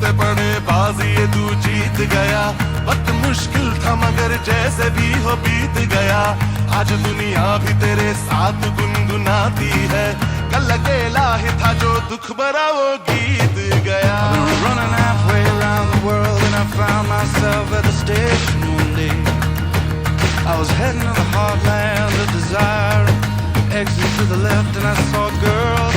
पढ़ते पढ़े बाजी ये तू जीत गया। वक्त मुश्किल था मगर जैसे भी हो बीत गया। आज दुनिया भी तेरे साथ गुनगुनाती है। कल अकेला ही था जो दुख भरा वो गीत गया। I've been running halfway around the world and I found myself at the station one day. I was heading to the heartland of desire. Exit to the left and I saw a girl